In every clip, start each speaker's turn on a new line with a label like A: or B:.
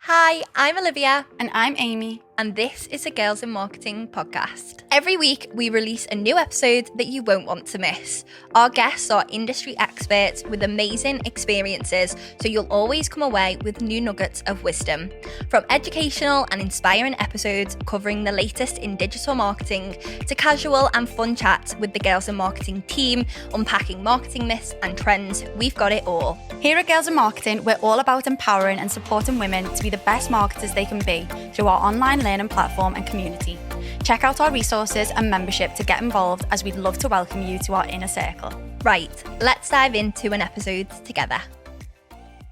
A: Hi, I'm Olivia.
B: And I'm Amy.
A: And this is the Girls in Marketing podcast. Every week, we release a new episode that you won't want to miss. Our guests are industry experts with amazing experiences, so you'll always come away with new nuggets of wisdom. From educational and inspiring episodes covering the latest in digital marketing to casual and fun chats with the Girls in Marketing team, unpacking marketing myths and trends, we've got it all.
B: Here at Girls in Marketing, we're all about empowering and supporting women to be the best marketers they can be through our online learning platform and community. Check out our resources and membership to get involved, as we'd love to welcome you to our inner circle.
A: Right, let's dive into an episode together.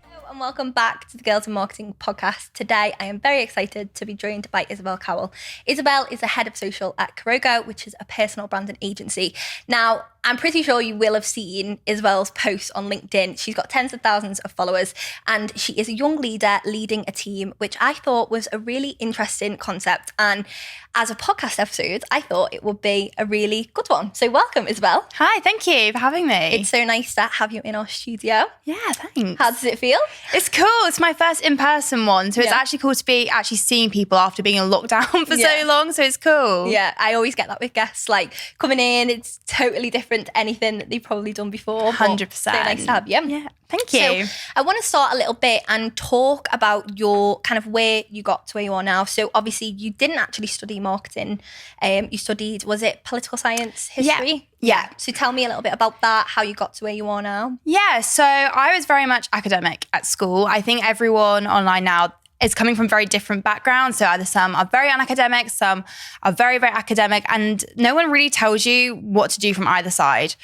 A: Hello and welcome back to the Girls in Marketing podcast. Today, I am very excited to be joined by Isobel Cowell. Isobel is the head of social at Karogo, which is a personal branding agency. Now, I'm pretty sure you will have seen Isobel's posts on LinkedIn. She's got tens of thousands of followers and she is a young leader leading a team, which I thought was a really interesting concept. And as a podcast episode, I thought it would be a really good one. So welcome, Isobel.
B: Hi, thank you for having me.
A: It's so nice to have you in our studio.
B: Yeah, thanks.
A: How does it feel?
B: It's cool. It's my first in-person one. So it's actually cool to be actually seeing people after being in lockdown for so long. So it's cool.
A: Yeah, I always get that with guests, like coming in, it's totally different to anything that they've probably done before.
B: 100%.
A: So nice to have you.
B: Yeah, thank you.
A: So I want to start a little bit and talk about your kind of where you got to where you are now. So obviously you didn't actually study marketing. You studied, was it political science, history?
B: Yeah.
A: So tell me a little bit about that, how you got to where you are now.
B: Yeah, so I was very much academic at school. I think everyone online now is coming from very different backgrounds. So either some are very unacademic, some are very, very academic, and no one really tells you what to do from either side.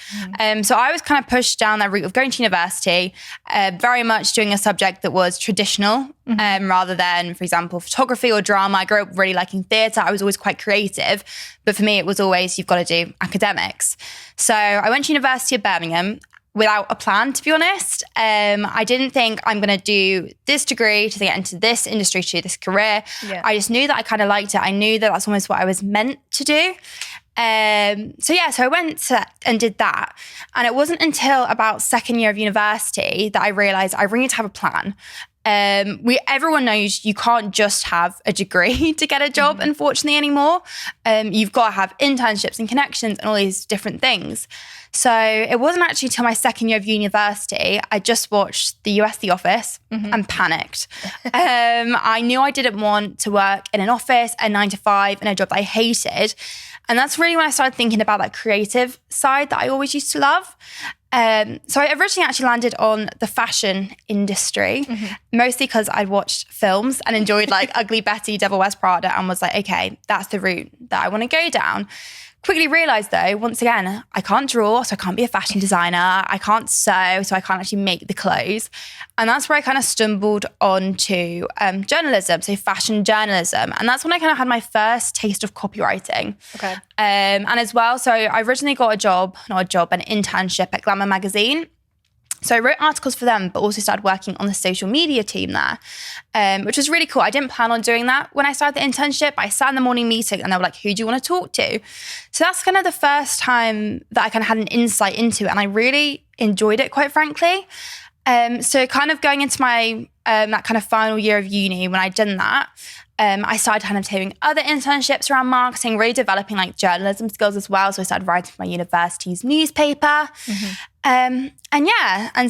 B: So I was kind of pushed down that route of going to university, very much doing a subject that was traditional rather than, for example, photography or drama. I grew up really liking theatre. I was always quite creative. But for me, it was always, you've got to do academics. So I went to University of Birmingham without a plan, to be honest. I didn't think I'm going to do this degree to get into this industry, to do this career. Yeah. I just knew that I kind of liked it. I knew that that's almost what I was meant to do. So I went and did that. And it wasn't until about second year of university that I realised I really need to have a plan. Everyone knows you can't just have a degree to get a job, unfortunately, anymore. You've got to have internships and connections and all these different things. So it wasn't actually till my second year of university, I just watched the US The Office and panicked. I knew I didn't want to work in an office, a 9 to 5, in a job that I hated. And that's really when I started thinking about that creative side that I always used to love. So I originally actually landed on the fashion industry, mostly because I'd watched films and enjoyed like Ugly Betty, Devil Wears Prada, and was like, okay, that's the route that I want to go down. Quickly realised though, once again, I can't draw, so I can't be a fashion designer. I can't sew, so I can't actually make the clothes. And that's where I kind of stumbled onto journalism, so fashion journalism. And that's when I kind of had my first taste of copywriting.
A: Okay.
B: And as well, so I originally got an internship at Glamour magazine. So I wrote articles for them, but also started working on the social media team there, which was really cool. I didn't plan on doing that when I started the internship. I sat in the morning meeting and they were like, who do you want to talk to? So that's kind of the first time that I kind of had an insight into it. And I really enjoyed it, quite frankly. So kind of going into my that kind of final year of uni, when I'd done that, I started kind of doing other internships around marketing, really developing like journalism skills as well. So I started writing for my university's newspaper. And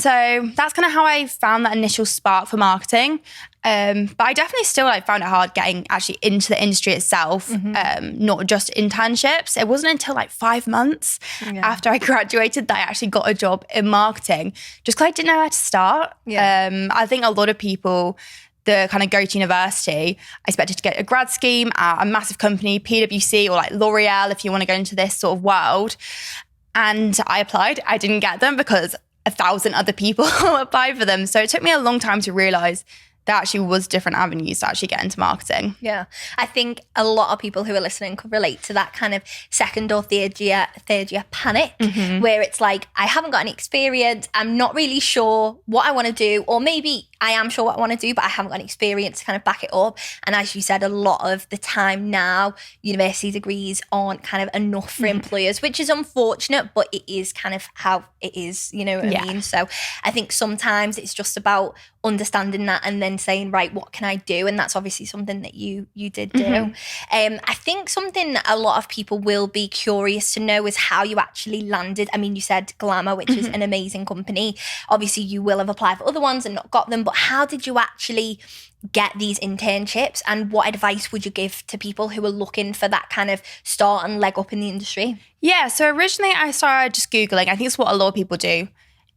B: so that's kind of how I found that initial spark for marketing. But I definitely still found it hard getting actually into the industry itself, not just internships. It wasn't until 5 months after I graduated that I actually got a job in marketing, just because I didn't know where to start. I think a lot of people that kind of go to university, I expected to get a grad scheme at a massive company, PwC or L'Oreal, if you want to go into this sort of world. And I applied. I didn't get them because 1,000 other people applied for them. So it took me a long time to realise there actually was different avenues to actually get into marketing.
A: Yeah. I think a lot of people who are listening could relate to that kind of second or third year panic, where it's like, I haven't got any experience. I'm not really sure what I want to do, or maybe I am sure what I want to do, but I haven't got any experience to kind of back it up. And as you said, a lot of the time now, university degrees aren't kind of enough for employers, which is unfortunate, but it is kind of how it is, you know what I mean? So I think sometimes it's just about understanding that and then saying, right, what can I do? And that's obviously something that you did do. I think something that a lot of people will be curious to know is how you actually landed. I mean, you said Glamour, which is an amazing company. Obviously, you will have applied for other ones and not got them, but how did you actually get these internships, and what advice would you give to people who are looking for that kind of start and leg up in the industry?
B: Yeah, so originally I started just Googling. I think it's what a lot of people do.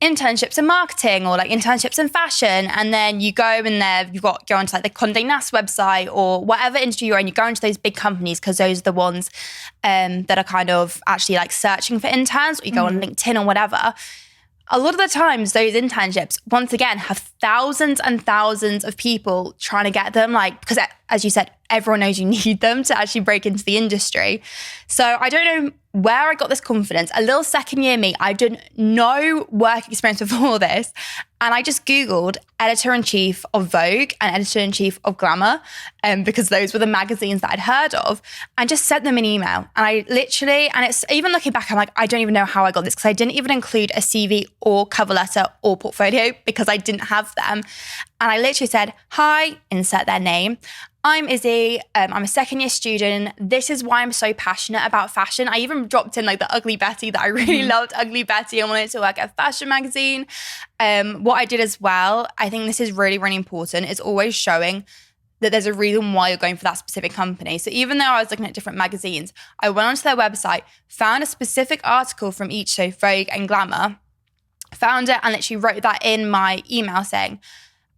B: Internships in marketing or like internships in fashion, and then you go in there, go onto like the Condé Nast website or whatever industry you're in, you go into those big companies because those are the ones that are kind of actually like searching for interns, or you go on LinkedIn or whatever. A lot of the times those internships, once again, have thousands and thousands of people trying to get them, like, because as you said, everyone knows you need them to actually break into the industry. So I don't know where I got this confidence. A little second year me, I did no work experience before this. And I just Googled editor-in-chief of Vogue and editor-in-chief of Glamour, because those were the magazines that I'd heard of, and just sent them an email. And I literally, and it's even looking back, I'm like, I don't even know how I got this, because I didn't even include a CV or cover letter or portfolio because I didn't have them. And I literally said, hi, insert their name. I'm Izzy. I'm a second year student. This is why I'm so passionate about fashion. I even dropped in like the Ugly Betty, that I really loved Ugly Betty and wanted to work at a fashion magazine. What I did as well, I think this is really, really important, is always showing that there's a reason why you're going for that specific company. So even though I was looking at different magazines, I went onto their website, found a specific article from each, so Vogue and Glamour, found it and literally wrote that in my email saying,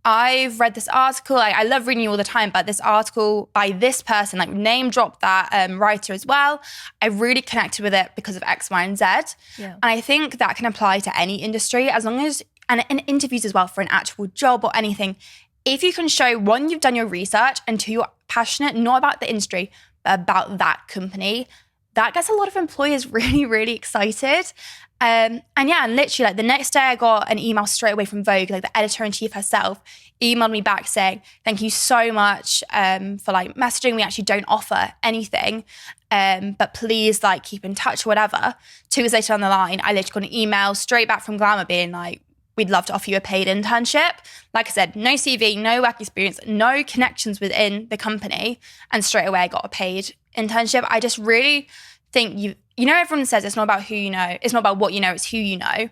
B: I've read this article. I love reading you all the time, but this article by this person, like name dropped that writer as well. I really connected with it because of X, Y, and Z. Yeah. And I think that can apply to any industry, as long as, and in interviews as well for an actual job or anything. If you can show, one, you've done your research, and two, you're passionate, not about the industry, but about that company, that gets a lot of employers really, really excited. And literally like the next day I got an email straight away from Vogue, like the editor-in-chief herself emailed me back saying, thank you so much for like messaging. We actually don't offer anything, but please like keep in touch or whatever. 2 weeks later down the line, I literally got an email straight back from Glamour being like, we'd love to offer you a paid internship. Like I said, no CV, no work experience, no connections within the company. And straight away I got a paid internship. I just really think you know, everyone says it's not about who you know, it's not about what you know, it's who you know.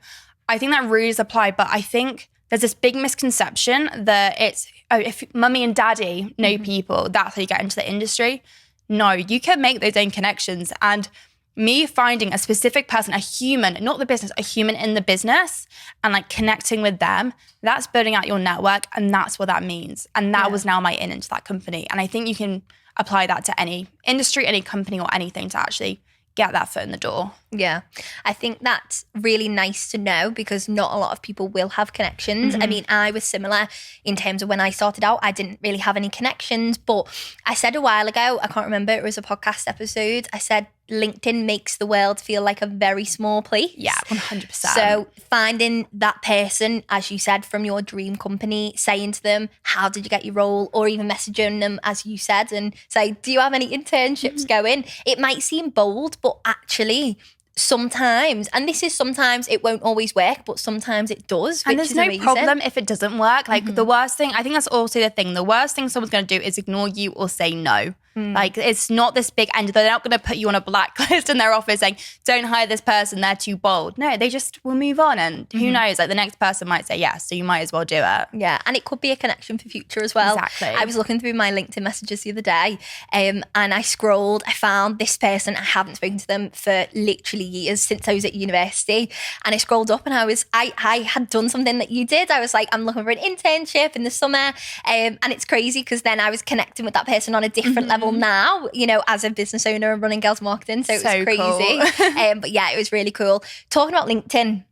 B: I think that really is applied, but I think there's this big misconception that it's, oh, if mummy and daddy know people, that's how you get into the industry. No, you can make those own connections. And me finding a specific person, a human, not the business, a human in the business, and like connecting with them, that's building out your network, and that's what that means. And that was now my in into that company. And I think you can apply that to any industry, any company or anything to actually get that foot in the door.
A: Yeah, I think that's really nice to know, because not a lot of people will have connections. I mean, I was similar in terms of when I started out, I didn't really have any connections, but I said a while ago, I can't remember, it was a podcast episode, I said LinkedIn makes the world feel like a very small place.
B: Yeah, 100%.
A: So finding that person, as you said, from your dream company, saying to them, how did you get your role? Or even messaging them, as you said, and say, do you have any internships going? It might seem bold, but actually sometimes, and this is sometimes, it won't always work, but sometimes it does,
B: and
A: which
B: there's no
A: amazing.
B: problem if it doesn't work. Like the worst thing, I think that's also the thing, the worst thing someone's going to do is ignore you or say no. Like, it's not this big end. They're not going to put you on a blacklist in their office saying, don't hire this person, they're too bold. No, they just will move on. And who knows, like the next person might say yes, so you might as well do it.
A: Yeah, and it could be a connection for future as well.
B: Exactly.
A: I was looking through my LinkedIn messages the other day, and I scrolled, I found this person, I haven't spoken to them for literally years, since I was at university. And I scrolled up and I had done something that you did. I was like, I'm looking for an internship in the summer. And it's crazy because then I was connecting with that person on a different level now, you know, as a business owner and running Girls Marketing. So it was crazy. Cool. But yeah, it was really cool. Talking about LinkedIn,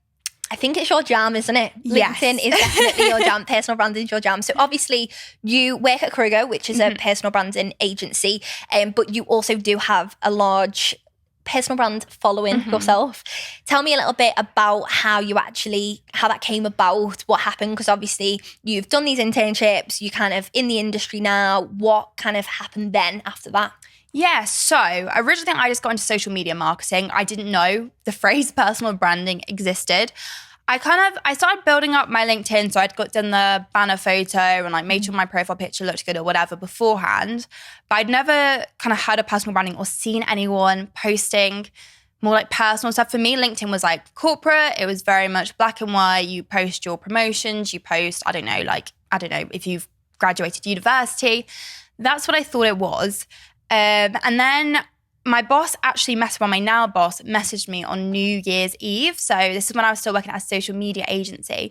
A: I think it's your jam, isn't it?
B: Yes.
A: LinkedIn is definitely your jam. Personal branding is your jam. So obviously you work at Kruger, which is a personal branding agency, but you also do have a large personal brand following yourself. Tell me a little bit about how that came about, what happened, because obviously you've done these internships, you're kind of in the industry now. What kind of happened then after that?
B: Yeah, so originally I just got into social media marketing. I didn't know the phrase personal branding existed. I started building up my LinkedIn, so I'd done the banner photo and like made sure my profile picture looked good or whatever beforehand. But I'd never kind of heard of personal branding or seen anyone posting more like personal stuff. For me, LinkedIn was like corporate. It was very much black and white. You post your promotions, you post, I don't know if you've graduated university. That's what I thought it was. And then my boss my now boss messaged me on New Year's Eve. So this is when I was still working at a social media agency,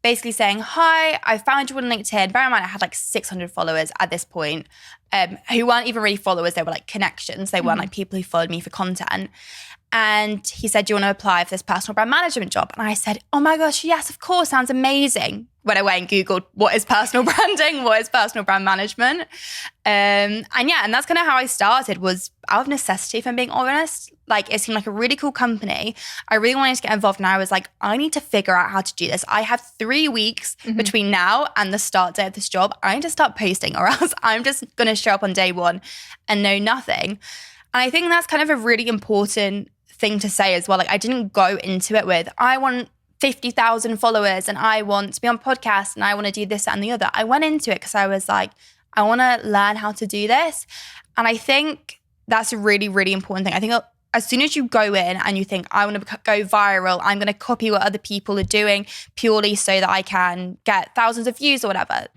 B: basically saying, hi, I found you on LinkedIn. Bear in mind, I had like 600 followers at this point, who weren't even really followers. They were like connections. They weren't like people who followed me for content. And he said, do you want to apply for this personal brand management job? And I said, oh my gosh, yes, of course, sounds amazing. When I went and Googled, what is personal branding? What is personal brand management? And that's kind of how I started, was out of necessity, if I'm being honest. Like, it seemed like a really cool company. I really wanted to get involved, and I was like, I need to figure out how to do this. I have 3 weeks between now and the start day of this job. I need to start posting, or else I'm just going to show up on day one and know nothing. And I think that's kind of a really important thing to say as well. Like, I didn't go into it with, I want 50,000 followers and I want to be on podcasts and I want to do this, that, and the other. I went into it because I was like, I want to learn how to do this. And I think that's a really, really important thing. I think as soon as you go in and you think, I want to go viral, I'm going to copy what other people are doing purely so that I can get thousands of views or whatever,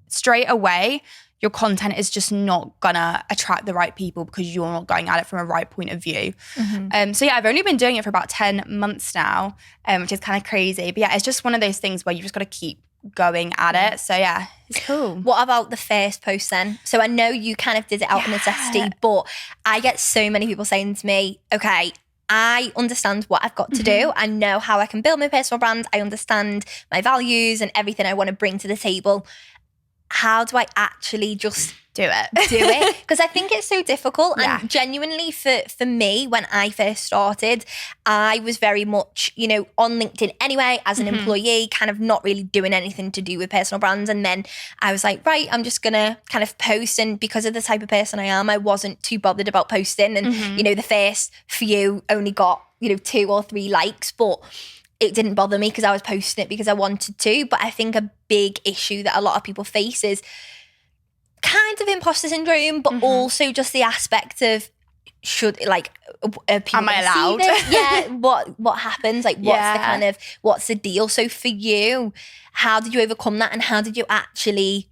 B: straight away, your content is just not gonna attract the right people because you're not going at it from a right point of view. I've only been doing it for about 10 months now, which is kind of crazy. But yeah, it's just one of those things where you just got to keep going at it. So yeah, it's cool.
A: What about the first post then? So I know you kind of did it out of necessity, but I get so many people saying to me, okay, I understand what I've got to do. I know how I can build my personal brand. I understand my values and everything I want to bring to the table. How do I actually just
B: do it?
A: Because I think it's so difficult. Yeah. And genuinely for me, when I first started, I was very much, on LinkedIn anyway, as an employee, kind of not really doing anything to do with personal brands. And then I was like, right, I'm just going to kind of post. And because of the type of person I am, I wasn't too bothered about posting. And, the first few only got, 2 or 3 likes, but it didn't bother me because I was posting it because I wanted to. But I think a big issue that a lot of people face is kind of imposter syndrome, but also just the aspect of
B: am I allowed?
A: Yeah, what happens? Like, what's the deal? So for you, how did you overcome that, and how did you actually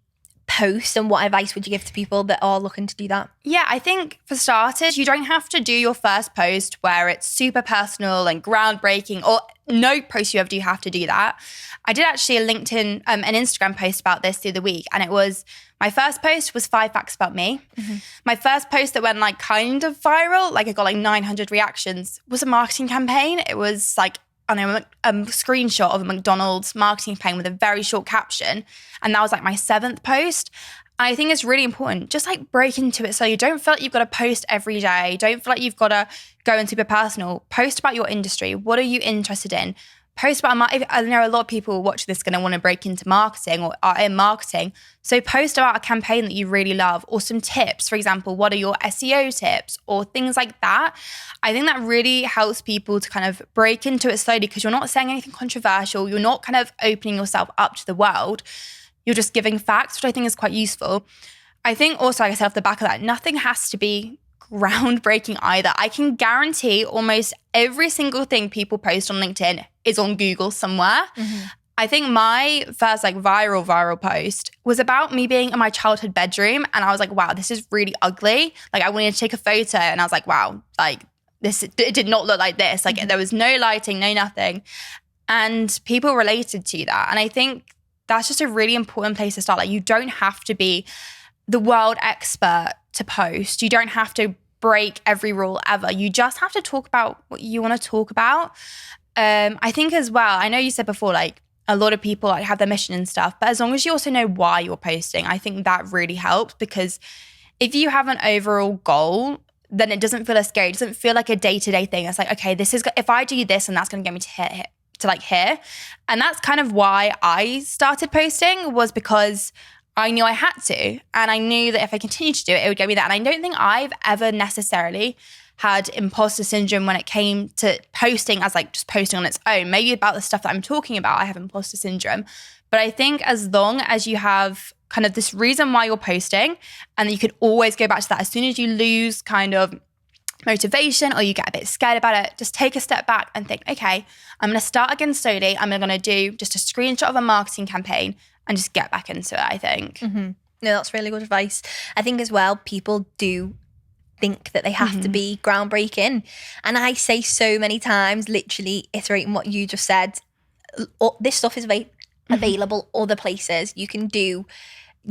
A: post, and what advice would you give to people that are looking to do that?
B: Yeah, I think for starters, you don't have to do your first post where it's super personal and groundbreaking, or no post you ever do have to do that. I did actually a LinkedIn, an Instagram post about this the other week, and it was, my first post was 5 facts about me. My first post that went like kind of viral, like it got like 900 reactions, was a marketing campaign. It was like, a screenshot of a McDonald's marketing campaign with a very short caption. And that was like my 7th post. And I think it's really important, just like break into it. So you don't feel like you've got to post every day. Don't feel like you've got to go in super personal. Post about your industry. What are you interested in? Post about, I know a lot of people watching this are going to want to break into marketing or are in marketing. So post about a campaign that you really love, or some tips. For example, what are your SEO tips or things like that? I think that really helps people to kind of break into it slowly, because you're not saying anything controversial. You're not kind of opening yourself up to the world. You're just giving facts, which I think is quite useful. I think also, like I said off the back of that, nothing has to be groundbreaking either. I can guarantee almost every single thing people post on LinkedIn is on Google somewhere. I think my first like viral post was about me being in my childhood bedroom, and I was like, wow, this is really ugly. Like, I wanted to take a photo, and I was like, wow, like it did not look like this. Like there was no lighting, no nothing. And people related to that. And I think that's just a really important place to start. Like, you don't have to be the world expert to post. You don't have to break every rule ever. You just have to talk about what you want to talk about. I think as well, I know you said before, like a lot of people like have their mission and stuff, but as long as you also know why you're posting, I think that really helps, because if you have an overall goal, then it doesn't feel as scary. It doesn't feel like a day-to-day thing. It's like, okay, if I do this and that's going to get me to here. And that's kind of why I started posting, was because I knew I had to. And I knew that if I continued to do it, it would get me there. And I don't think I've ever necessarily had imposter syndrome when it came to posting as like just posting on its own. Maybe about the stuff that I'm talking about, I have imposter syndrome. But I think as long as you have kind of this reason why you're posting, and you could always go back to that as soon as you lose kind of motivation or you get a bit scared about it, just take a step back and think, okay, I'm going to start again slowly. I'm going to do just a screenshot of a marketing campaign and just get back into it, I think.
A: No, that's really good advice. I think as well, people do think that they have to be groundbreaking. And I say so many times, literally iterating what you just said, this stuff is available other places. You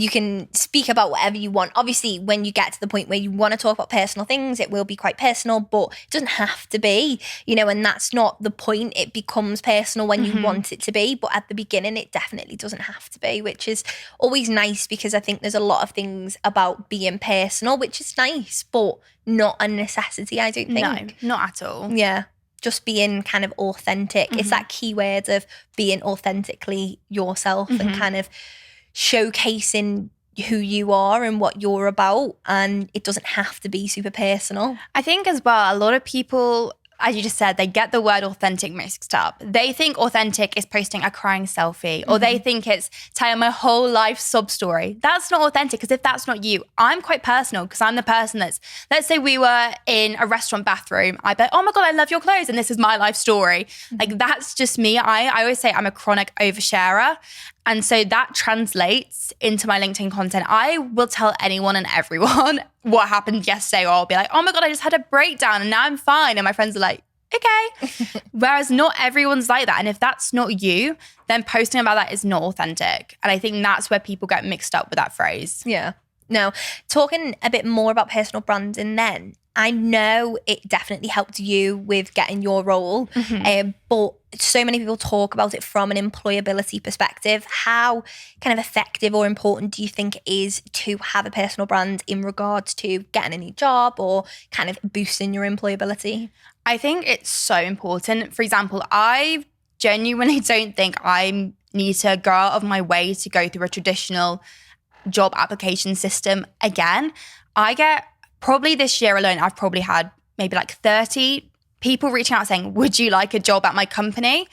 A: can speak about whatever you want. Obviously, when you get to the point where you want to talk about personal things, it will be quite personal, but it doesn't have to be, and that's not the point. It becomes personal when you want it to be, but at the beginning, it definitely doesn't have to be, which is always nice, because I think there's a lot of things about being personal, which is nice, but not a necessity, I don't think.
B: No, not at all.
A: Yeah. Just being kind of authentic. It's that key word of being authentically yourself and kind of showcasing who you are and what you're about, and it doesn't have to be super personal.
B: I think as well, a lot of people, as you just said, they get the word authentic mixed up. They think authentic is posting a crying selfie, or they think it's telling my whole life sob story. That's not authentic, because if that's not you, I'm quite personal, because I'm the person that's, let's say we were in a restaurant bathroom, I bet, oh my God, I love your clothes, and this is my life story. Like, that's just me. I always say I'm a chronic oversharer. And so that translates into my LinkedIn content. I will tell anyone and everyone what happened yesterday, or I'll be like, oh my God, I just had a breakdown and now I'm fine. And my friends are like, okay. Whereas not everyone's like that. And if that's not you, then posting about that is not authentic. And I think that's where people get mixed up with that phrase.
A: Yeah. Now, talking a bit more about personal branding then, I know it definitely helped you with getting your role, but so many people talk about it from an employability perspective. How kind of effective or important do you think it is to have a personal brand in regards to getting a new job or kind of boosting your employability?
B: I think it's so important. For example, I genuinely don't think I need to go out of my way to go through a traditional job application system again. I get, probably this year alone, I've probably had maybe like 30 people reaching out saying, would you like a job at my company?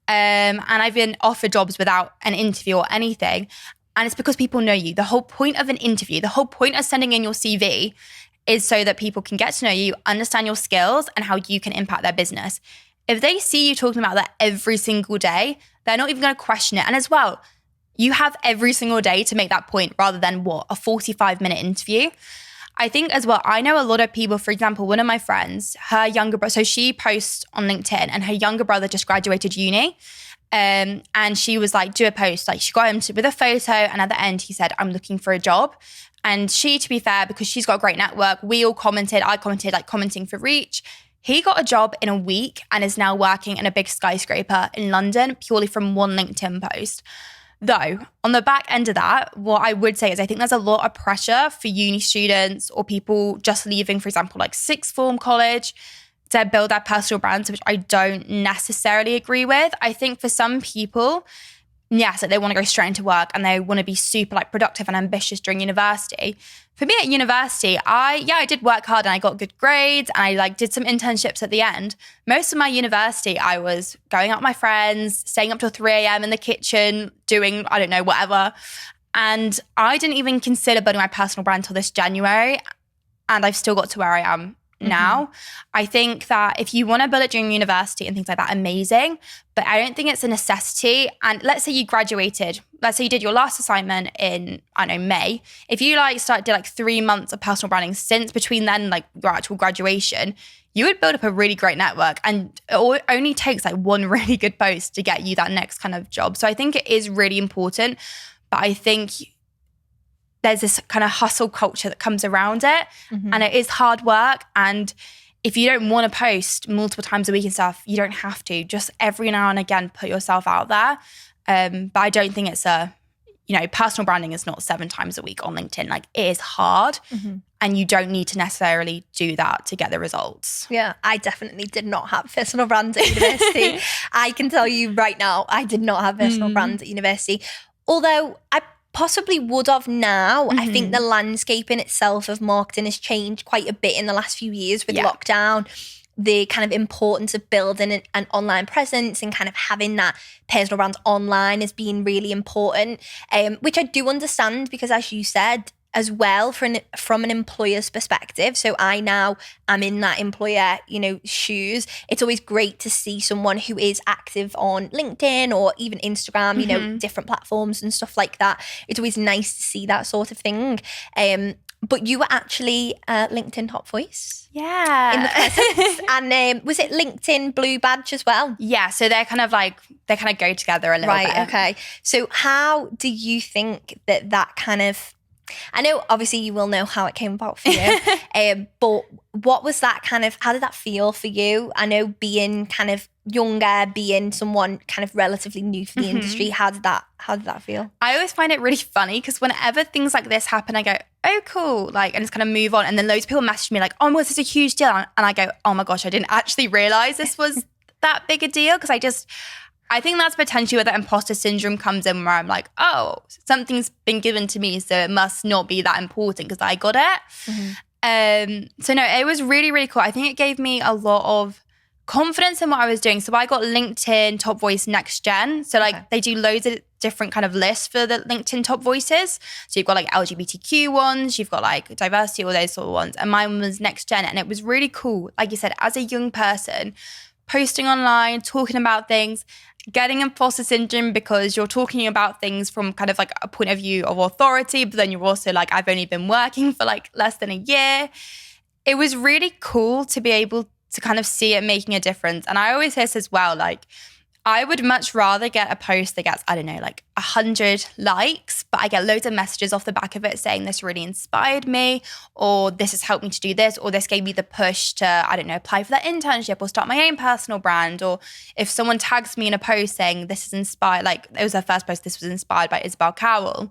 B: And I've been offered jobs without an interview or anything. And it's because people know you. The whole point of an interview, the whole point of sending in your CV is so that people can get to know you, understand your skills and how you can impact their business. If they see you talking about that every single day, they're not even going to question it. And as well, you have every single day to make that point rather than a 45-minute interview. I think as well, I know a lot of people, for example, one of my friends, her younger brother, so she posts on LinkedIn and her younger brother just graduated uni. And she was like, do a post. Like, she got him with a photo, and at the end he said, I'm looking for a job. And she, to be fair, because she's got a great network, we all commented, I commented, like commenting for reach. He got a job in a week and is now working in a big skyscraper in London purely from one LinkedIn post. Though, on the back end of that, what I would say is I think there's a lot of pressure for uni students or people just leaving, for example, like sixth form college to build their personal brands, which I don't necessarily agree with. I think for some people, yes, like they want to go straight into work and they want to be super like productive and ambitious during university. For me at university, I did work hard and I got good grades and I like did some internships at the end. Most of my university, I was going out with my friends, staying up till 3 a.m. in the kitchen, doing, I don't know, whatever. And I didn't even consider building my personal brand till this January. And I've still got to where I am now. I think that if you want to build it during university and things like that, amazing. But I don't think it's a necessity. And let's say you graduated. Let's say you did your last assignment in, I don't know, May. If you did like 3 months of personal branding since between then, like your actual graduation, you would build up a really great network. And it only takes like one really good post to get you that next kind of job. So I think it is really important. But I think there's this kind of hustle culture that comes around it, and it is hard work. And if you don't want to post multiple times a week and stuff, you don't have to. Just every now and again, put yourself out there. But I don't think it's personal branding is not 7 times a week on LinkedIn. Like, it is hard and you don't need to necessarily do that to get the results.
A: Yeah, I definitely did not have personal brands at university. I can tell you right now, I did not have personal brands at university. Although I possibly would have now. I think the landscape in itself of marketing has changed quite a bit in the last few years with lockdown. The kind of importance of building an online presence and kind of having that personal brand online as being really important, which I do understand because, as you said as well, from an employer's perspective, so I now am in that employer, shoes. It's always great to see someone who is active on LinkedIn or even Instagram, different platforms and stuff like that. It's always nice to see that sort of thing. But you were actually LinkedIn Top Voice.
B: Yeah.
A: In the presence. And was it LinkedIn Blue Badge as well?
B: Yeah. So they kind of go together a little bit.
A: Right. Okay. So how do you think that kind of, I know obviously you will know how it came about for you, but what was that kind of, how did that feel for you? I know being kind of younger, being someone kind of relatively new for the industry, how did that feel?
B: I always find it really funny because whenever things like this happen, I go, oh, cool. Like, and just kind of move on. And then loads of people message me like, oh, was this a huge deal? And I go, oh my gosh, I didn't actually realize this was that big a deal. Because I think that's potentially where that imposter syndrome comes in, where I'm like, oh, something's been given to me, so it must not be that important because I got it. So no, it was really, really cool. I think it gave me a lot of confidence in what I was doing. So I got LinkedIn Top Voice Next Gen. So they do loads of different kind of lists for the LinkedIn Top Voices. So you've got like LGBTQ ones, you've got like diversity, all those sort of ones. And mine was Next Gen. And it was really cool. Like you said, as a young person, posting online, talking about things, getting imposter syndrome because you're talking about things from kind of like a point of view of authority, but then you're also like, I've only been working for like less than a year. It was really cool to be able to kind of see it making a difference. And I always say this as well, like, I would much rather get a post that gets, I don't know, like 100 likes, but I get loads of messages off the back of it saying this really inspired me, or this has helped me to do this, or this gave me the push to, I don't know, apply for that internship or start my own personal brand. Or if someone tags me in a post saying this is inspired, like it was her first post, this was inspired by Isobel Cowell.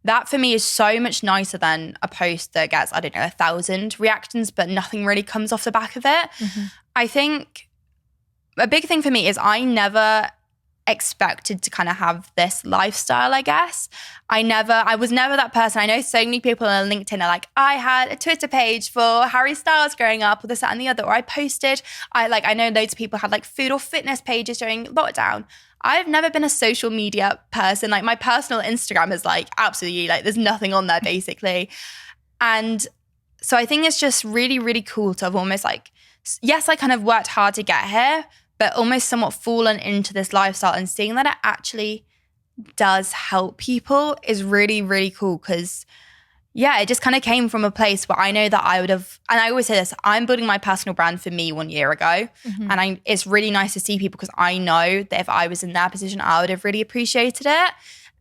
B: That for me is so much nicer than a post that gets, I don't know, 1,000 reactions, but nothing really comes off the back of it. I think a big thing for me is I never expected to kind of have this lifestyle, I guess. I was never that person. I know so many people on LinkedIn are like, I had a Twitter page for Harry Styles growing up, or this, that, and the other. Or I know loads of people had like food or fitness pages during lockdown. I've never been a social media person. Like, my personal Instagram is like absolutely like there's nothing on there basically. And so I think it's just really, really cool to have almost like, yes, I kind of worked hard to get here, but almost somewhat fallen into this lifestyle, and seeing that it actually does help people is really, really cool. Because yeah, it just kind of came from a place where I know that I would have, and I always say this, I'm building my personal brand for me 1 year ago. And it's really nice to see people because I know that if I was in their position, I would have really appreciated it.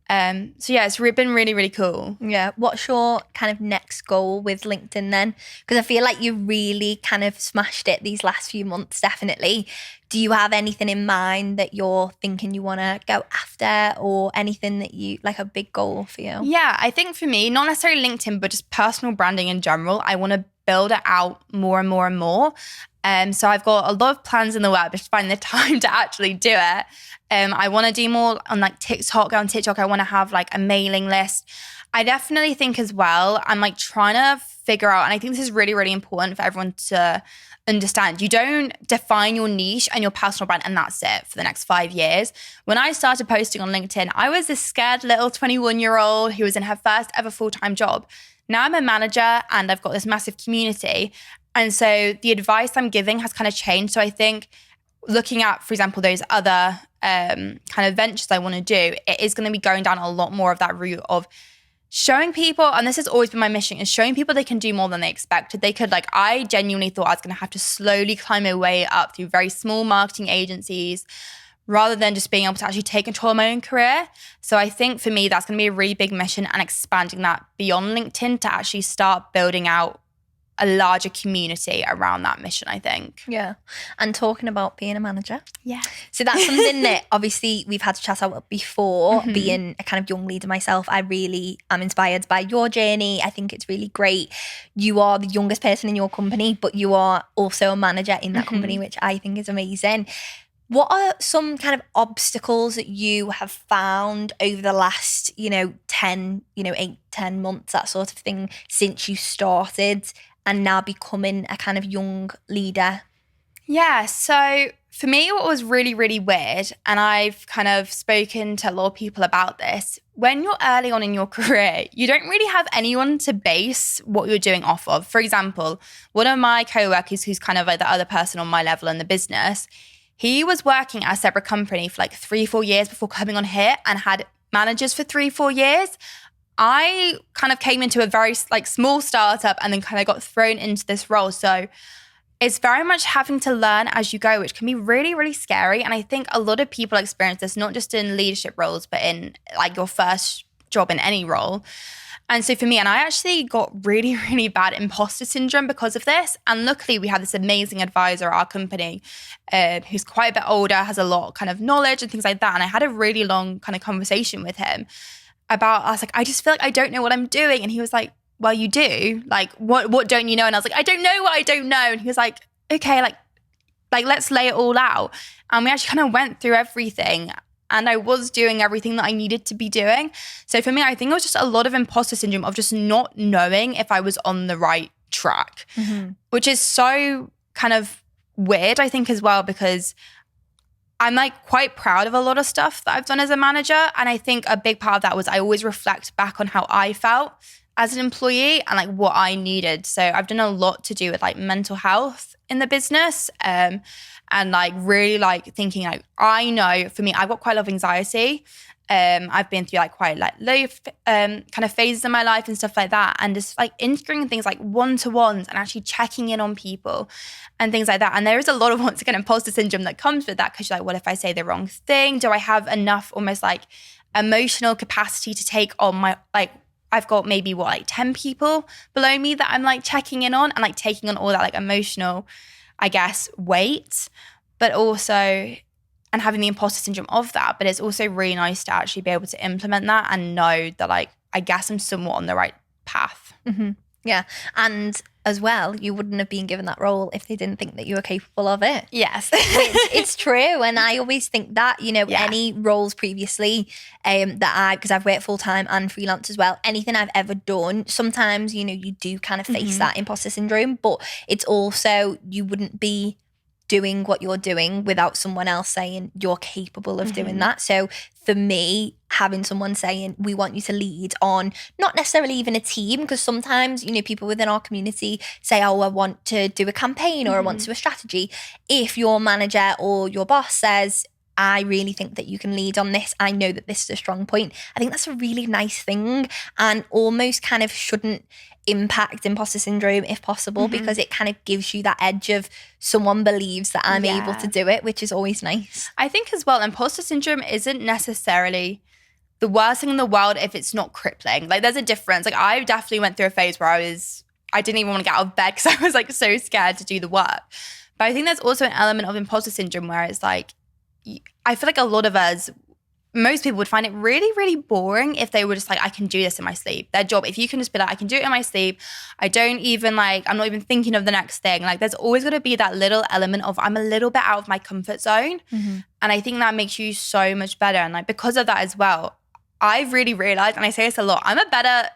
B: So yeah, it's been really, really cool.
A: Yeah. What's your kind of next goal with LinkedIn then? Because I feel like you really kind of smashed it these last few months, definitely. Do you have anything in mind that you're thinking you want to go after, or anything that you, like a big goal for you?
B: Yeah, I think for me, not necessarily LinkedIn, but just personal branding in general, I want to build it out more and more and more. So I've got a lot of plans in the work, but to find the time to actually do it. I want to do more on like TikTok. On TikTok, I want to have like a mailing list. I definitely think as well, I'm like trying to figure out, and I think this is really, really important for everyone to understand. You don't define your niche and your personal brand and that's it for the next 5 years. When I started posting on LinkedIn, I was this scared little 21-year-old who was in her first ever full-time job. Now I'm a manager and I've got this massive community. And so the advice I'm giving has kind of changed. So I think looking at, for example, those other kind of ventures I want to do, it is going to be going down a lot more of that route of showing people, and this has always been my mission, is showing people they can do more than they expected. They could, like, I genuinely thought I was going to have to slowly climb my way up through very small marketing agencies rather than just being able to actually take control of my own career. So I think for me, that's going to be a really big mission, and expanding that beyond LinkedIn to actually start building out a larger community around that mission, I think.
A: Yeah. And talking about being a manager.
B: Yeah.
A: So that's something that obviously we've had to chat about before. Being a kind of young leader myself, I really am inspired by your journey. I think it's really great. You are the youngest person in your company, but you are also a manager in that company, which I think is amazing. What are some kind of obstacles that you have found over the last, 10, 8, 10 months, that sort of thing, since you started and now becoming a kind of young leader?
B: Yeah, so for me, what was really, really weird, and I've kind of spoken to a lot of people about this, when you're early on in your career, you don't really have anyone to base what you're doing off of. For example, one of my co-workers, who's kind of like the other person on my level in the business, he was working at a separate company for like 3-4 years before coming on here and had managers for 3-4 years. I kind of came into a very like small startup and then kind of got thrown into this role. So it's very much having to learn as you go, which can be really, really scary. And I think a lot of people experience this, not just in leadership roles, but in like your first job in any role. And so for me, and I actually got really, really bad imposter syndrome because of this. And luckily we have this amazing advisor at our company who's quite a bit older, has a lot of kind of knowledge and things like that. And I had a really long kind of conversation with him about, I was like, I just feel like I don't know what I'm doing. And he was like, well, you do. Like, what don't you know? And I was like, I don't know what I don't know. And he was like, okay, like let's lay it all out. And we actually kind of went through everything. And I was doing everything that I needed to be doing. So for me, I think it was just a lot of imposter syndrome of just not knowing if I was on the right track, which is so kind of weird, I think, as well, because I'm like quite proud of a lot of stuff that I've done as a manager. And I think a big part of that was I always reflect back on how I felt as an employee and like what I needed. So I've done a lot to do with like mental health in the business, and like really like thinking like, I know for me, I've got quite a lot of anxiety. I've been through like quite like low kind of phases in my life and stuff like that. And just like integrating things like one-to-ones and actually checking in on people and things like that. And there is a lot of once again imposter syndrome that comes with that, because you're like, what if I say the wrong thing? Do I have enough almost like emotional capacity to take on my like, I've got maybe 10 people below me that I'm like checking in on and like taking on all that like emotional, I guess, weight, but also, and having the imposter syndrome of that. But it's also really nice to actually be able to implement that and know that like, I guess I'm somewhat on the right path.
A: Yeah. And as well, you wouldn't have been given that role if they didn't think that you were capable of it.
B: Yes.
A: It's true. And I always think that, any roles previously because I've worked full-time and freelance as well, anything I've ever done, sometimes, you do kind of face that imposter syndrome, but it's also, you wouldn't be doing what you're doing without someone else saying you're capable of doing that. So for me, having someone saying, we want you to lead on, not necessarily even a team, because sometimes, people within our community say, oh, I want to do a campaign or I want to do a strategy. If your manager or your boss says, I really think that you can lead on this, I know that this is a strong point, I think that's a really nice thing, and almost kind of shouldn't impact imposter syndrome if possible, because it kind of gives you that edge of someone believes that I'm able to do it, which is always nice.
B: I think as well, imposter syndrome isn't necessarily the worst thing in the world if it's not crippling. Like there's a difference. Like I definitely went through a phase where I didn't even want to get out of bed because I was like so scared to do the work. But I think there's also an element of imposter syndrome where it's like, I feel like a lot of us, most people would find it really, really boring if they were just like, I can do this in my sleep. Their job, if you can just be like, I can do it in my sleep. I'm not even thinking of the next thing. Like there's always going to be that little element of I'm a little bit out of my comfort zone. And I think that makes you so much better. And like because of that as well, I've really realized, and I say this a lot, I'm a better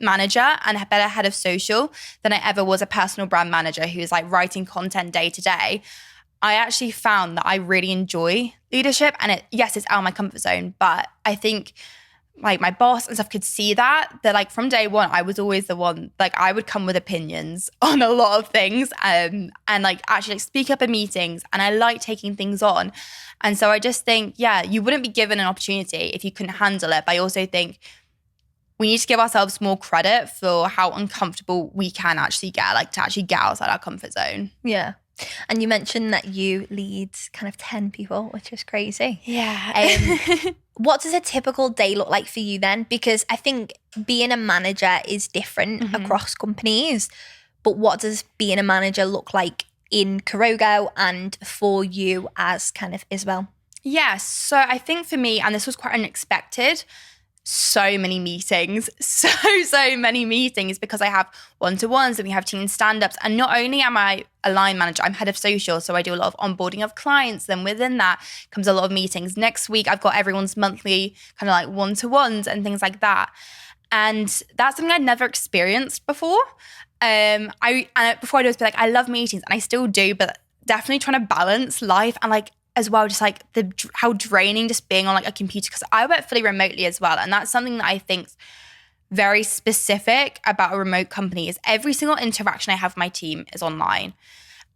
B: manager and a better head of social than I ever was a personal brand manager who's like writing content day to day. I actually found that I really enjoy leadership, and it's out of my comfort zone. But I think like my boss and stuff could see that like from day one, I was always the one, like I would come with opinions on a lot of things and like actually like speak up in meetings, and I like taking things on. And so I just think, you wouldn't be given an opportunity if you couldn't handle it. But I also think we need to give ourselves more credit for how uncomfortable we can actually get, like to actually get outside our comfort zone.
A: Yeah. And you mentioned that you lead kind of 10 people, which is crazy.
B: Yeah.
A: What does a typical day look like for you then? Because I think being a manager is different across companies. but what does being a manager look like in Kurogo and for you as kind of Isobel?
B: Yes. So I think for me, and this was quite unexpected, so many meetings, so many meetings, because I have one-to-ones and we have team stand-ups. And not only am I a line manager, I'm head of social. So I do a lot of onboarding of clients. Then within that comes a lot of meetings. Next week, I've got everyone's monthly kind of like one-to-ones and things like that. And that's something I'd never experienced before. Before I'd always be like, I love meetings, and I still do, but definitely trying to balance life and like as well, just like how draining just being on like a computer, because I work fully remotely as well. And that's something that I think's very specific about a remote company is every single interaction I have with my team is online.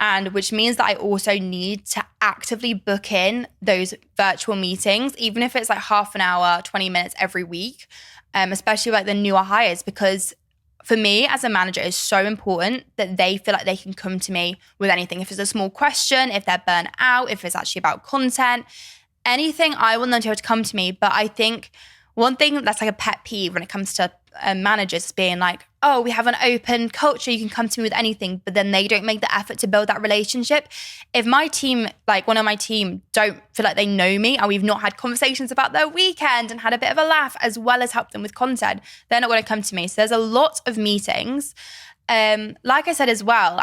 B: And which means that I also need to actively book in those virtual meetings, even if it's like half an hour, 20 minutes every week, especially like the newer hires, because for me as a manager, it's so important that they feel like they can come to me with anything. If it's a small question, if they're burnt out, if it's actually about content, anything, I want them to be able to come to me. But I think one thing that's like a pet peeve when it comes to managers being like, oh, we have an open culture, you can come to me with anything, but then they don't make the effort to build that relationship. If my team, like one of my team, don't feel like they know me and we've not had conversations about their weekend and had a bit of a laugh as well as help them with content, they're not going to come to me. So there's a lot of meetings. Like I said as well,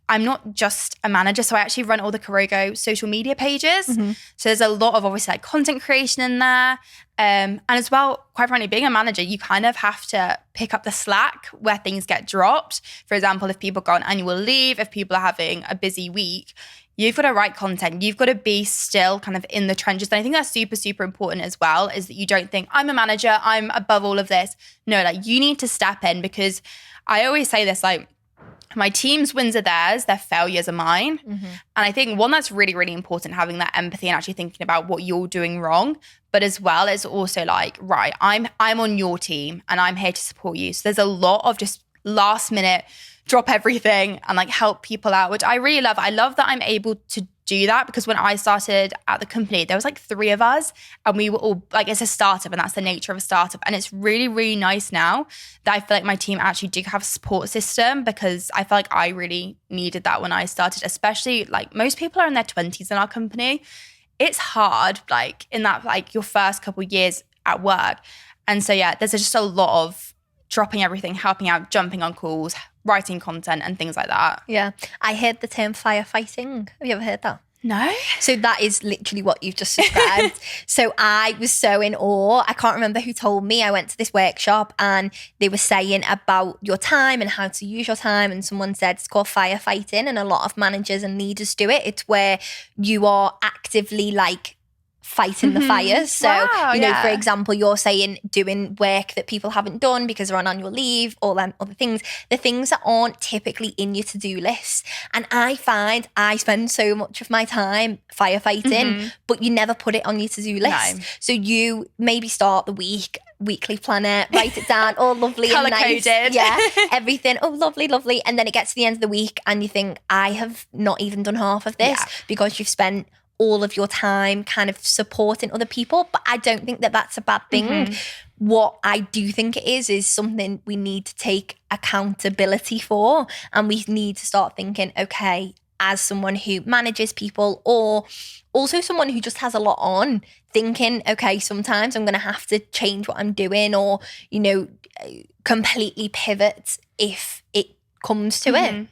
B: I'm not just a manager, so I actually run all the Kurogo social media pages. Mm-hmm. So there's a lot of obviously like content creation in there. And as well, quite frankly, being a manager, you kind of have to pick up the slack where things get dropped. For example, if people go on annual leave, if people are having a busy week, you've got to write content. You've got to be still kind of in the trenches. And I think that's super, super important as well, is that you don't think, I'm a manager, I'm above all of this. No, like you need to step in, because I always say this, like, my team's wins are theirs, their failures are mine. Mm-hmm. And I think one, that's really, really important, having that empathy and actually thinking about what you're doing wrong. But as well as also like, right, I'm on your team and I'm here to support you. So there's a lot of just last minute, drop everything and like help people out, which I really love. I love that I'm able to do that, because when I started at the company, there was like 3 of us and we were all like, it's a startup and that's the nature of a startup. And it's really, really nice now that I feel like my team actually do have a support system, because I feel like I really needed that when I started, especially like most people are in their 20s in our company. It's hard, like in that, like your first couple of years at work. And so, yeah, there's just a lot of dropping everything, helping out, jumping on calls, writing content and things like that.
A: Yeah. I heard the term firefighting. Have you ever heard that?
B: No.
A: So that is literally what you've just described. So I was so in awe. I can't remember who told me. I went to this workshop and they were saying about your time and how to use your time. And someone said it's called firefighting, and a lot of managers and leaders do it. It's where you are actively like fighting the fires. So,
B: wow,
A: you know, for example, you're saying doing work that people haven't done because they're on annual leave, all them other things, the things that aren't typically in your to-do list. And I find I spend so much of my time firefighting, but you never put it on your to-do list. No. So you maybe start the weekly planner, write it down, all lovely and nice.
B: Color-coded.
A: Yeah, everything. Oh, lovely, lovely. And then it gets to the end of the week and you think, I have not even done half of this because you've spent all of your time kind of supporting other people. But I don't think that that's a bad thing. What I do think it is something we need to take accountability for. And we need to start thinking, okay, as someone who manages people, or also someone who just has a lot on, thinking, okay, sometimes I'm going to have to change what I'm doing, or, you know, completely pivot if it comes to it.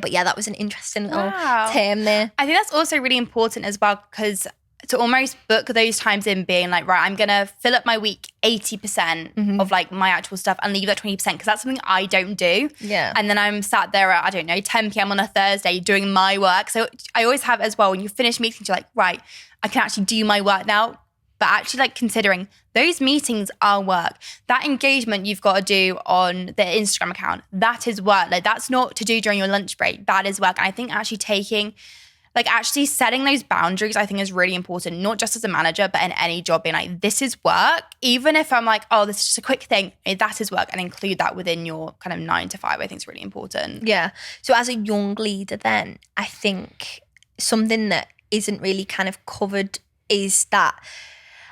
A: But yeah, that was an interesting little term there.
B: I think that's also really important as well, because to almost book those times in being like, right, I'm going to fill up my week 80% of like my actual stuff and leave that 20%, because that's something I don't do.
A: Yeah.
B: And then I'm sat there at, I don't know, 10 p.m. on a Thursday doing my work. So I always have as well, when you finish meetings, you're like, right, I can actually do my work now. But actually like considering those meetings are work. That engagement you've got to do on the Instagram account, that is work. Like that's not to do during your lunch break. That is work. And I think actually setting those boundaries, I think is really important, not just as a manager, but in any job, being like, this is work. Even if I'm like, oh, this is just a quick thing, that is work, and include that within your kind of 9 to 5, I think is really important.
A: Yeah. So as a young leader then, I think something that isn't really kind of covered is that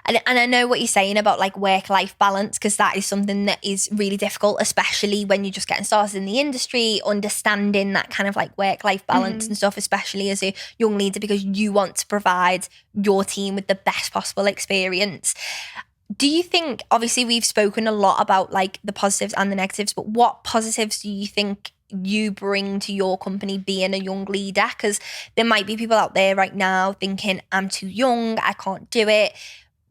A: And I know what you're saying about like work-life balance, because that is something that is really difficult, especially when you're just getting started in the industry, understanding that kind of like work-life balance and stuff, especially as a young leader, because you want to provide your team with the best possible experience. Do you think, obviously we've spoken a lot about like the positives and the negatives, but what positives do you think you bring to your company being a young leader? Because there might be people out there right now thinking, I'm too young, I can't do it.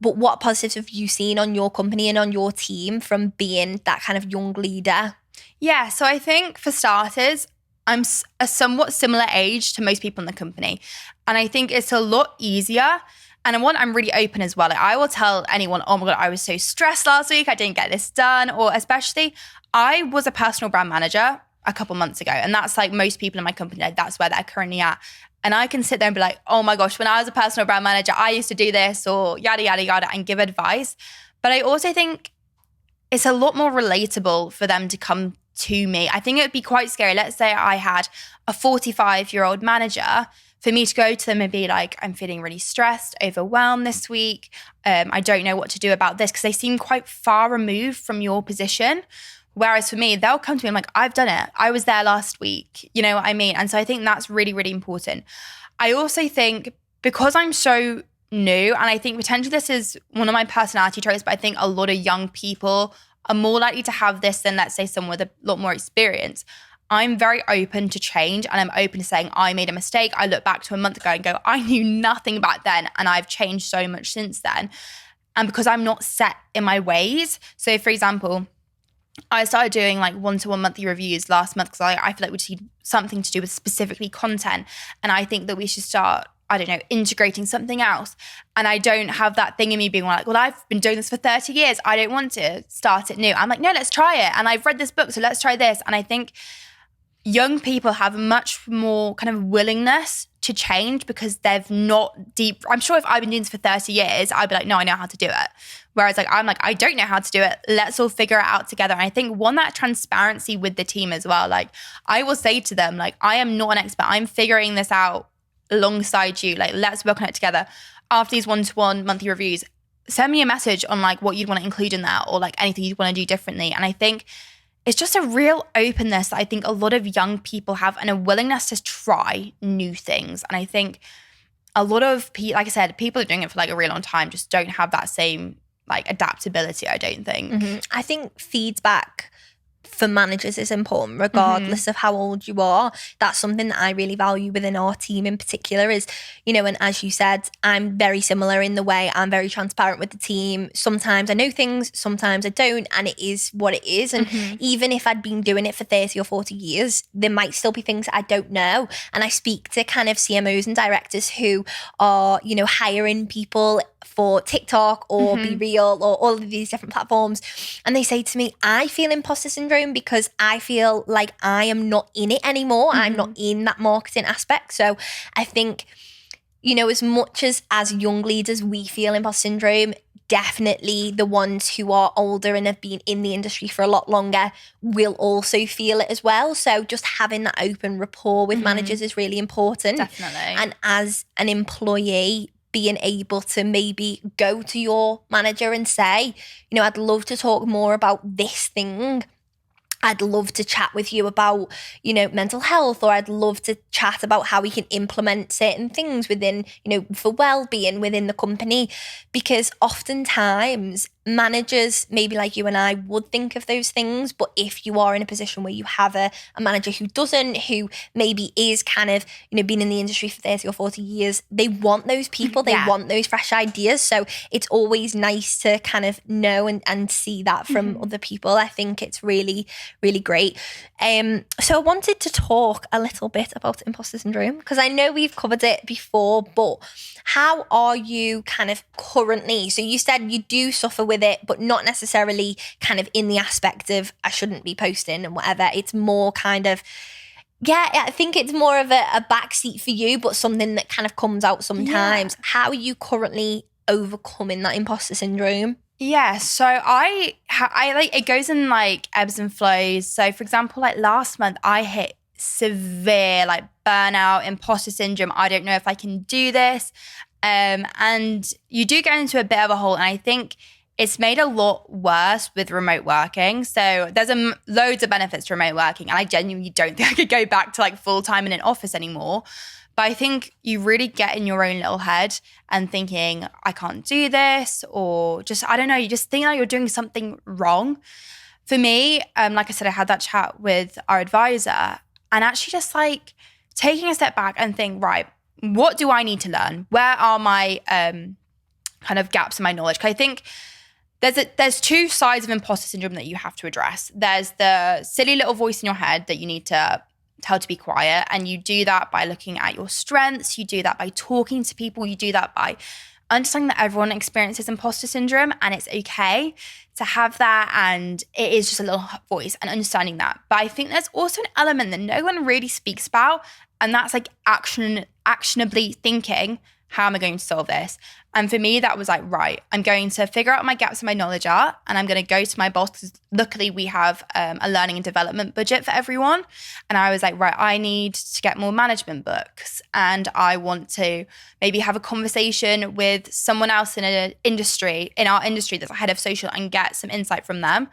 A: But what positives have you seen on your company and on your team from being that kind of young leader?
B: Yeah, so I think for starters, I'm a somewhat similar age to most people in the company. And I think it's a lot easier. And I'm really open as well. Like, I will tell anyone, oh my God, I was so stressed last week, I didn't get this done. Or especially, I was a personal brand manager a couple months ago. And that's like most people in my company, like, that's where they're currently at. And I can sit there and be like, oh my gosh, when I was a personal brand manager, I used to do this, or yada, yada, yada, and give advice. But I also think it's a lot more relatable for them to come to me. I think it would be quite scary. Let's say I had a 45-year-old manager, for me to go to them and be like, I'm feeling really stressed, overwhelmed this week. I don't know what to do about this, because they seem quite far removed from your position. Whereas for me, they'll come to me and I'm like, I've done it. I was there last week. You know what I mean? And so I think that's really, really important. I also think because I'm so new, and I think potentially this is one of my personality traits, but I think a lot of young people are more likely to have this than, let's say, someone with a lot more experience. I'm very open to change, and I'm open to saying I made a mistake. I look back to a month ago and go, I knew nothing back then, and I've changed so much since then. And because I'm not set in my ways. So for example, I started doing like one-to-one monthly reviews last month because I feel like we just need something to do with specifically content. And I think that we should start, I don't know, integrating something else. And I don't have that thing in me being like, well, I've been doing this for 30 years. I don't want to start it new. I'm like, no, let's try it. And I've read this book, so let's try this. And I think young people have much more kind of willingness to change because they've not deep. I'm sure if I've been doing this for 30 years, I'd be like, no, I know how to do it. Whereas like, I'm like, I don't know how to do it. Let's all figure it out together. And I think that transparency with the team as well. Like, I will say to them, like, I am not an expert. I'm figuring this out alongside you. Like, let's work on it together. After these one-to-one monthly reviews, send me a message on like what you'd want to include in that, or like anything you'd want to do differently. And I think it's just a real openness that I think a lot of young people have, and a willingness to try new things. And I think a lot of people, like I said, people are doing it for like a really long time, just don't have that same like adaptability, I don't think.
A: Mm-hmm. I think feedback for managers is important regardless of how old you are. That's something that I really value within our team in particular is, you know, and as you said, I'm very similar in the way I'm very transparent with the team. Sometimes I know things, sometimes I don't, and it is what it is. And even if I'd been doing it for 30 or 40 years, there might still be things I don't know. And I speak to kind of CMOs and directors who are, you know, hiring people for TikTok or Be Real or all of these different platforms. And they say to me, I feel imposter syndrome because I feel like I am not in it anymore. I'm not in that marketing aspect. So I think, you know, as much as young leaders, we feel imposter syndrome, definitely the ones who are older and have been in the industry for a lot longer will also feel it as well. So just having that open rapport with managers is really important.
B: Definitely.
A: And as an employee, being able to maybe go to your manager and say, you know, I'd love to talk more about this thing. I'd love to chat with you about, you know, mental health, or I'd love to chat about how we can implement certain things within, you know, for well-being within the company. Because oftentimes managers, maybe like you and I, would think of those things. But if you are in a position where you have a manager who doesn't, who maybe is kind of, you know, been in the industry for 30 or 40 years, they want those people, they want those fresh ideas. So it's always nice to kind of know and see that from other people. I think it's really, really great. So I wanted to talk a little bit about imposter syndrome, because I know we've covered it before, but how are you kind of currently? So you said you do suffer with it, but not necessarily kind of in the aspect of I shouldn't be posting and whatever. It's more kind of, yeah, I think it's more of a backseat for you, but something that kind of comes out sometimes. Yeah. How are you currently overcoming that imposter syndrome?
B: Yeah, so I like, it goes in like ebbs and flows. So for example, like last month I hit severe like burnout, imposter syndrome. I don't know if I can do this. And you do go into a bit of a hole. And I think it's made a lot worse with remote working. So there's loads of benefits to remote working. And I genuinely don't think I could go back to like full-time in an office anymore. But I think you really get in your own little head and thinking, I can't do this, or just, I don't know, you just think like you're doing something wrong. For me, like I said, I had that chat with our advisor, and actually just like taking a step back and think, right, what do I need to learn? Where are my kind of gaps in my knowledge? Because I think there's two sides of imposter syndrome that you have to address. There's the silly little voice in your head that you need to tell to be quiet. And you do that by looking at your strengths. You do that by talking to people. You do that by understanding that everyone experiences imposter syndrome and it's okay to have that. And it is just a little voice, and understanding that. But I think there's also an element that no one really speaks about. And that's like actionably thinking, how am I going to solve this? And for me, that was like, right, I'm going to figure out my gaps in my knowledge are, and I'm going to go to my boss, because luckily we have a learning and development budget for everyone. And I was like, right, I need to get more management books, and I want to maybe have a conversation with someone else in our industry that's head of social, and get some insight from them.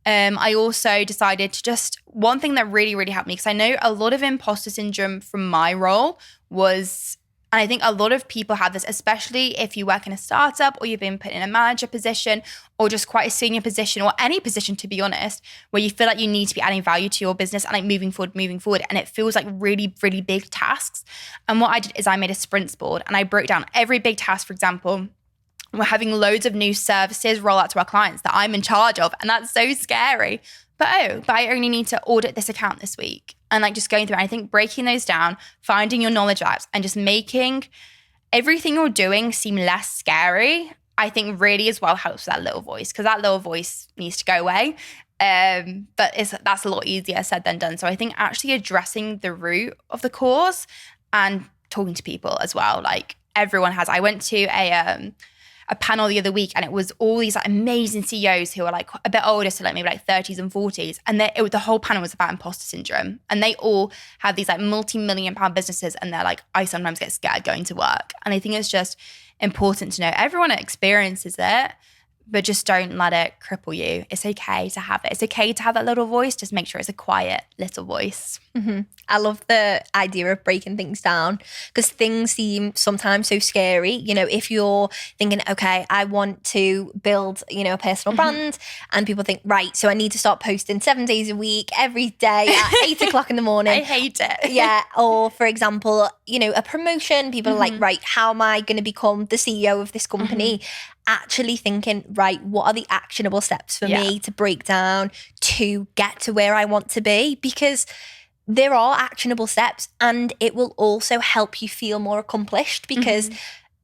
B: I also decided to just, one thing that really, really helped me, because I know a lot of imposter syndrome from my role was, and I think a lot of people have this, especially if you work in a startup or you've been put in a manager position or just quite a senior position, or any position, to be honest, where you feel like you need to be adding value to your business and like moving forward. And it feels like really, really big tasks. And what I did is I made a sprints board, and I broke down every big task. For example, we're having loads of new services roll out to our clients that I'm in charge of. And that's so scary. But I only need to audit this account this week. And like just going through, and I think breaking those down, finding your knowledge gaps, and just making everything you're doing seem less scary, I think really as well helps with that little voice, because that little voice needs to go away. But that's a lot easier said than done. So I think actually addressing the root of the cause and talking to people as well. Like everyone has. I went to a panel the other week, and it was all these like amazing CEOs who are like a bit older, so like maybe like 30s and 40s. And the whole panel was about imposter syndrome. And they all have these like multi-million-pound businesses, and they're like, I sometimes get scared going to work. And I think it's just important to know everyone experiences it, but just don't let it cripple you. It's okay to have it. It's okay to have that little voice. Just make sure it's a quiet little voice.
A: Mm-hmm. I love the idea of breaking things down, because things seem sometimes so scary. You know, if you're thinking, okay, I want to build, a personal brand, and people think, right, so I need to start posting 7 days a week, every day at 8 o'clock in the morning.
B: I hate it.
A: Yeah. Or for example, a promotion, people are like, right, how am I going to become the CEO of this company? Actually thinking, right, what are the actionable steps for me to break down to get to where I want to be? Because there are actionable steps, and it will also help you feel more accomplished, because,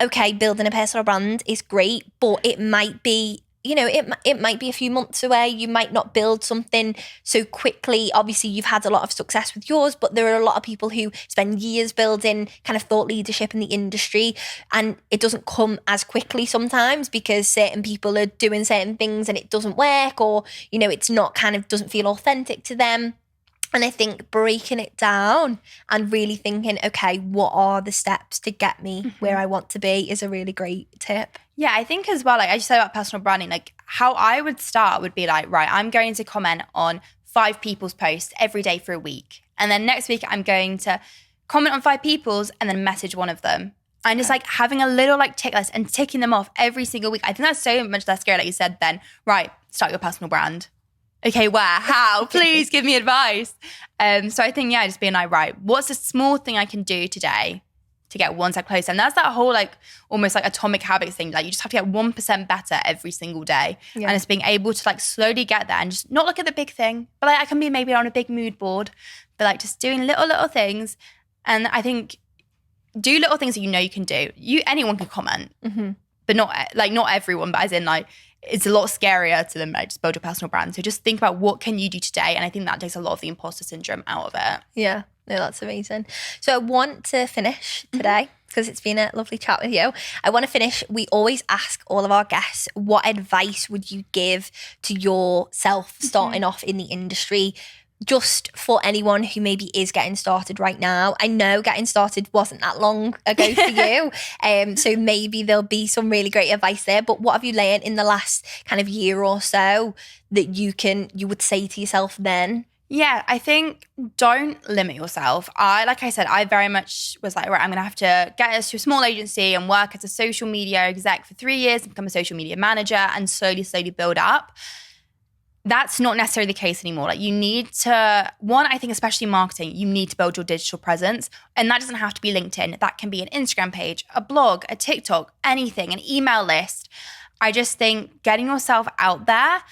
A: okay, building a personal brand is great, but it might be, it might be a few months away. You might not build something so quickly. Obviously, you've had a lot of success with yours, but there are a lot of people who spend years building kind of thought leadership in the industry, and it doesn't come as quickly sometimes because certain people are doing certain things and it doesn't work, or, it's not doesn't feel authentic to them. And I think breaking it down and really thinking, okay, what are the steps to get me where I want to be is a really great tip.
B: Yeah, I think as well, like I just said about personal branding, like how I would start would be like, right, I'm going to comment on 5 people's posts every day for a week. And then next week I'm going to comment on 5 people's and then message one of them. And just like having a little like tick list and ticking them off every single week. I think that's so much less scary, like you said, then, right, start your personal brand. Okay, where? How? Please give me advice. So I think, just being like, right, what's a small thing I can do today to get one step closer? And that's that whole like almost like atomic habits thing. Like you just have to get 1% better every single day. Yeah. And it's being able to like slowly get there and just not look at the big thing. But like I can be maybe on a big mood board, but like just doing little things. And I think do little things that you can do. Anyone can comment, but not everyone, but as in like, it's a lot scarier to them, like just build your personal brand. So just think about what can you do today. And I think that takes a lot of the imposter syndrome out of it.
A: Yeah, no, that's amazing. So I want to finish today, because it's been a lovely chat with you. I want to finish. We always ask all of our guests, what advice would you give to yourself starting off in the industry? just for anyone who maybe is getting started right now, I know getting started wasn't that long ago for you. So maybe there'll be some really great advice there. But what have you learned in the last kind of year or so that you would say to yourself then?
B: Yeah, I think don't limit yourself. Like I said, I very much was like, right, I'm going to have to get us to a small agency and work as a social media exec for 3 years and become a social media manager and slowly build up. That's not necessarily the case anymore. Like, you need to, one, I think especially marketing, you need to build your digital presence. And that doesn't have to be LinkedIn. That can be an Instagram page, a blog, a TikTok, anything, an email list. I just think getting yourself out there,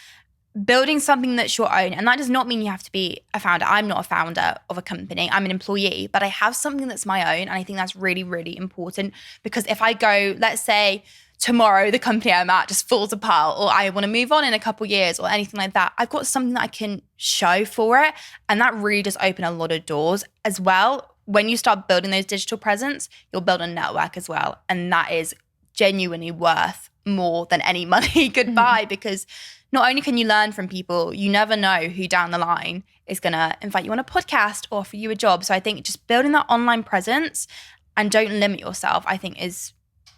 B: building something that's your own. And that does not mean you have to be a founder. I'm not a founder of a company. I'm an employee, but I have something that's my own. And I think that's really, really important, because if I go, let's say tomorrow, the company I'm at just falls apart, or I want to move on in a couple of years or anything like that, I've got something that I can show for it. And that really does open a lot of doors as well. When you start building those digital presence, you'll build a network as well. And that is genuinely worth more than any money could buy, because not only can you learn from people, you never know who down the line is going to invite you on a podcast or offer you a job. So I think just building that online presence and don't limit yourself, I think is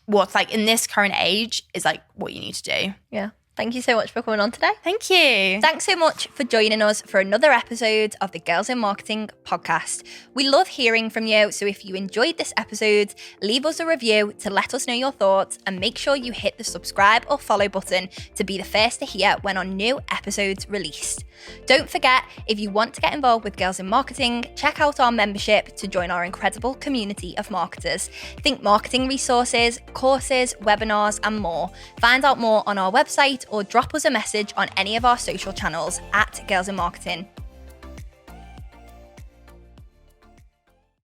B: what's like in this current age is like what you need to do.
A: Yeah. Thank you so much for coming on today.
B: Thank you.
A: Thanks so much for joining us for another episode of the Girls in Marketing podcast. We love hearing from you, so if you enjoyed this episode, leave us a review to let us know your thoughts, and make sure you hit the subscribe or follow button to be the first to hear when our new episodes released. Don't forget, if you want to get involved with Girls in Marketing, check out our membership to join our incredible community of marketers. Think marketing resources, courses, webinars, and more. Find out more on our website or drop us a message on any of our social channels at Girls in Marketing.